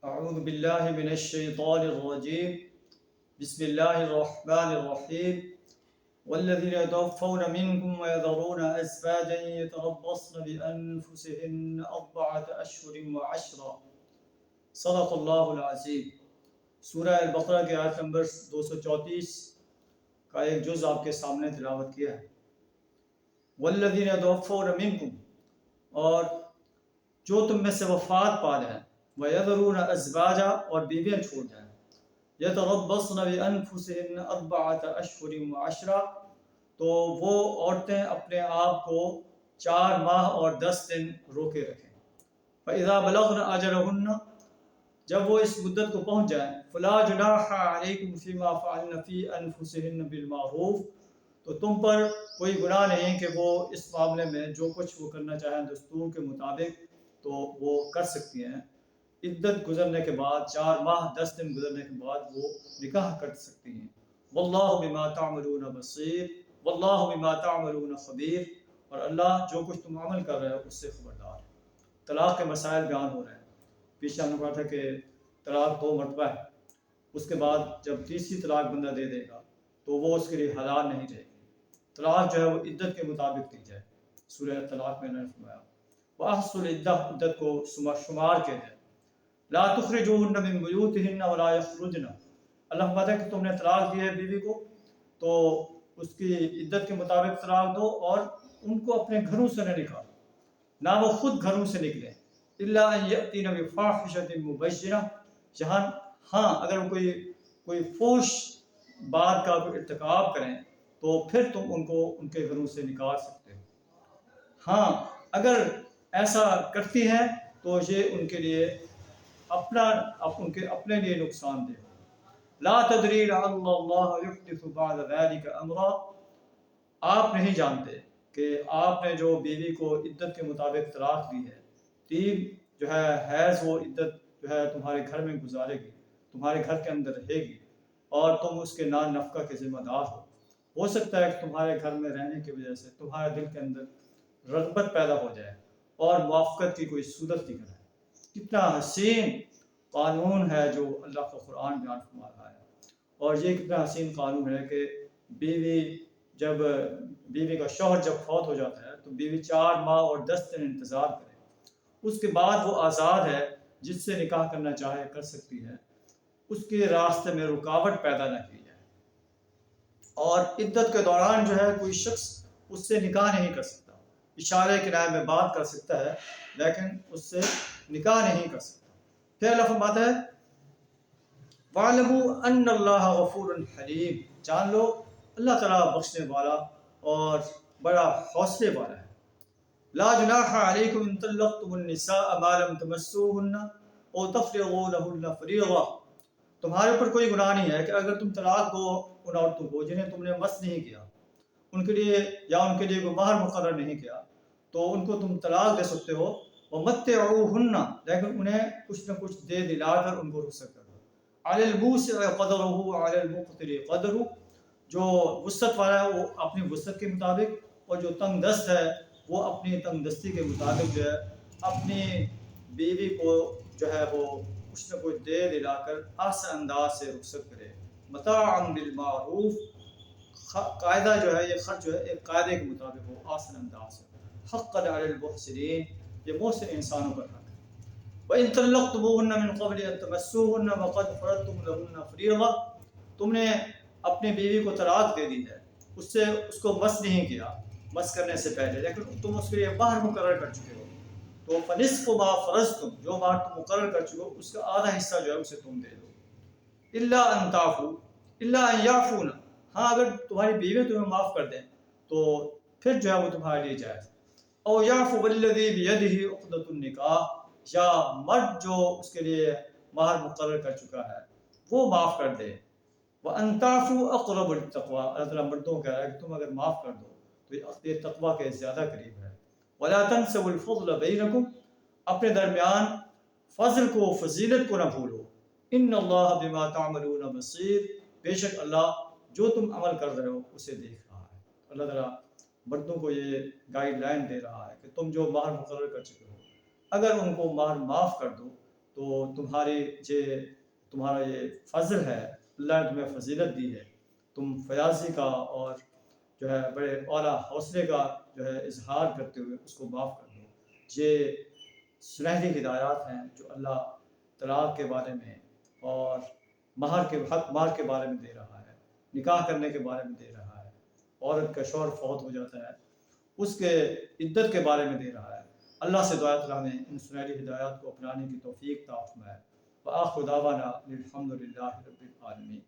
اعوذ باللہ من الشیطان الرجیم بسم اللہ الرحمن الرحیم والذین يتوفون منکم ويذرون ازواجا يتربصن بانفسهن اربعة اشہر وعشرا صدق اللہ العظیم۔ سورہ البقرہ کی آیت نمبر 234 کا ایک جز آپ کے سامنے تلاوت کیا ہے۔ والذین يتوفون منکم، اور جو تم میں سے وفات پا جائیں، وَيَذَرُونَ أَزْوَاجًا، اور بیویاں چھوڑ جائیں، يَتَرَبَّصْنَ بِأَنفُسِهِنَّ أَرْبَعَةَ أَشْهُرٍ وَعَشْرًا، تو وہ عورتیں اپنے آپ کو 4 ماہ اور 10 دن روکے رکھیں۔ فَإِذَا بَلَغْنَ أَجَلَهُنَّ، جب وہ اس مدت کو پہنچ جائیں، فَلَا جُنَاحَ عَلَيْكُمْ فِي مَا فَعَلْنَ فِي أَنفُسِهِنَّ بِالْمَعْرُوفِ، تو تم پر کوئی گناہ نہیں کہ وہ اس معاملے میں جو کچھ وہ کرنا چاہیں دستور کے مطابق تو وہ کر سکتی ہیں۔ عدت گزرنے کے بعد 4 ماہ 10 دن گزرنے کے بعد وہ نکاح کر سکتی ہیں۔ واللہ بما تعملون بصیر، واللہ بما تعملون خبیر، اور اللہ جو کچھ تم عمل کر رہے ہو اس سے خبردار ہے۔ طلاق کے مسائل بیان ہو رہے ہیں۔ پیچھے ہم نے کہا تھا کہ طلاق 2 مرتبہ ہے، اس کے بعد جب تیسری طلاق بندہ دے دے گا تو وہ اس کے لیے حلال نہیں رہے گی۔ طلاق جو ہے وہ عدت کے مطابق دی جائے۔ سورہ طلاق میں نے فرمایا وَأَحْصُوا الْعِدَّةَ، عدت کو شمار کے دیں۔ لا تخرجوهن من بيوتهن ولا يخرجن، اللہ فرماتا ہے کہ تم نے طلاق دی ہے بیوی کو تو اس کی عدت کے مطابق طلاق دو اور ان کو اپنے گھروں سے نہ نکالو، نہ وہ خود گھروں سے نکلیں۔ الا ان یاتین بفاحشۃ مبینہ، جہاں ہاں اگر وہ کوئی فحش بات کا کوئی ارتکاب کریں تو پھر تم ان کو ان کے گھروں سے نکال سکتے ہو۔ ہاں اگر ایسا کرتی ہیں تو یہ ان کے لیے ان کے اپنے لیے نقصان دہ ہو۔ لا تدری لعل اللہ یحدث بعد ذلك امرا، آپ نہیں جانتے کہ آپ نے جو بیوی کو عدت کے مطابق طلاق دی ہے، 3 جو ہے حیض وہ عدت جو ہے تمہارے گھر میں گزارے گی، تمہارے گھر کے اندر رہے گی اور تم اس کے نان نفقہ کے ذمہ دار ہو سکتا ہے کہ تمہارے گھر میں رہنے کی وجہ سے تمہارے دل کے اندر رغبت پیدا ہو جائے اور موافقت کی کوئی صورت نکل آئے۔ کتنا حسین قانون ہے جو اللہ کا قرآن بیان فرما رہا ہے، اور یہ کتنا حسین قانون ہے کہ بیوی کا شوہر جب فوت ہو جاتا ہے تو بیوی 4 ماہ اور 10 دن انتظار کرے، اس کے بعد وہ آزاد ہے، جس سے نکاح کرنا چاہے کر سکتی ہے، اس کے راستے میں رکاوٹ پیدا نہ کی جائے۔ اور عدت کے دوران جو ہے کوئی شخص اس سے نکاح نہیں کر سکتا، اشارے کنایے میں بات کر سکتا ہے لیکن اس سے نکاح نہیں کر سکتا۔ پھر اللہ فرماتا ہے وَاعْلَمُوا أَنَّ اللَّهَ غَفُورٌ حَلِيمٌ، جان لو اللہ تعالیٰ بخشنے والا اور بڑا حوصلے والا ہے۔ لا جناح علیکم ان طلقتم النساء ما لم تمسوهن او تفرضوا لهن فریضہ، تمہارے اوپر کوئی گناہ نہیں ہے کہ اگر تم طلاق دو ان عورتوں کو جنہیں تم نے مس نہیں کیا، ان کے لیے یا ان کے لیے کوئی مہر مقرر نہیں کیا تو ان کو تم طلاق دے سکتے ہو۔ وَمَتِّعُوهُنَّ، لیکن انہیں کچھ نہ کچھ دے دلا کر ان کو رخصت کر دو۔ عَلَى الْمُوسِعِ قَدْرُهُ وَعَلَى الْمُقْتِرِ قَدْرُهُ، جو وسعت والا ہے وہ اپنی وسعت کے مطابق، اور جو تنگ دست ہے وہ اپنی تنگ دستی کے مطابق جو ہے اپنی بیوی کو جو ہے وہ کچھ نہ کچھ دے دلا کر آسان انداز سے رخصت کرے۔ متاعًا بِالْمَعْرُوفِ، قاعدہ جو ہے یہ خرچ جو ہے ایک قاعدے کے مطابق ہو، آسان انداز سے۔ حقاً علی المحسنین، یہ محسن انسانوں پر حق ہے۔ وَإِن طَلَّقْتُمُوهُنَّ مِن قَبْلِ أَن تَمَسُّوهُنَّ وَقَدْ فَرَضْتُمْ لَهُنَّ فَرِيضَةً، تم نے اپنی بیوی کو طلاق دے دی ہے، اس کو مس نہیں کیا مس کرنے سے پہلے، لیکن تم اس کے لیے مہر مقرر کر چکے ہو، تو فَنِصْفُ مَا فَرَضْتُمْ، جو مہر تم مقرر کر چکے ہو اس کا آدھا حصہ جو ہے اسے تم دے دو۔ إِلَّا أَن تَعْفُوا إِلَّا أَن يَعْفُونَ، ہاں اگر تمہاری بیوی تمہیں معاف کر دیں تو پھر جو ہے وہ تمہارے لیے جائز۔ او یعفو بالذی بیدہ عقدۃ النکاح، یا مرد جو اس کے لیے مہر مقرر کر چکا ہے وہ معاف کر دے۔ وان تعفوا اقرب للتقوی، اللہ تعالیٰ مردوں کو کہہ رہا ہے کہ تم اگر معاف کر دو تو یہ تقوی کے زیادہ قریب ہے۔ ولا تنسوا الفضل بینکم، اپنے درمیان فضل کو فضیلت کو نہ بھولو۔ ان اللہ بما تعملون بصیر، بے شک اللہ جو تم عمل کر رہے ہو اسے دیکھ رہا ہے۔ اللہ تعالیٰ مردوں کو یہ گائیڈ لائن دے رہا ہے کہ تم جو مہر مقرر کر چکے ہو اگر ان کو مہر معاف کر دو تو تمہارا یہ فضل ہے، اللہ نے تمہیں فضیلت دی ہے، تم فیاضی کا اور جو ہے بڑے اعلیٰ حوصلے کا جو ہے اظہار کرتے ہوئے اس کو معاف کر دو۔ یہ سنہری ہدایات ہیں جو اللہ طلاق کے بارے میں اور مہر کے بارے میں دے رہا ہے، نکاح کرنے کے بارے میں دے رہا ہے، عورت کا شوہر فوت ہو جاتا ہے اس کے عدت کے بارے میں دے رہا ہے۔ اللہ سے دعا تعالیٰ نے ان سنہری ہدایات کو اپنانے کی توفیق عطا فرمائے۔ وآخر دعوانا الحمد للہ رب العالمین۔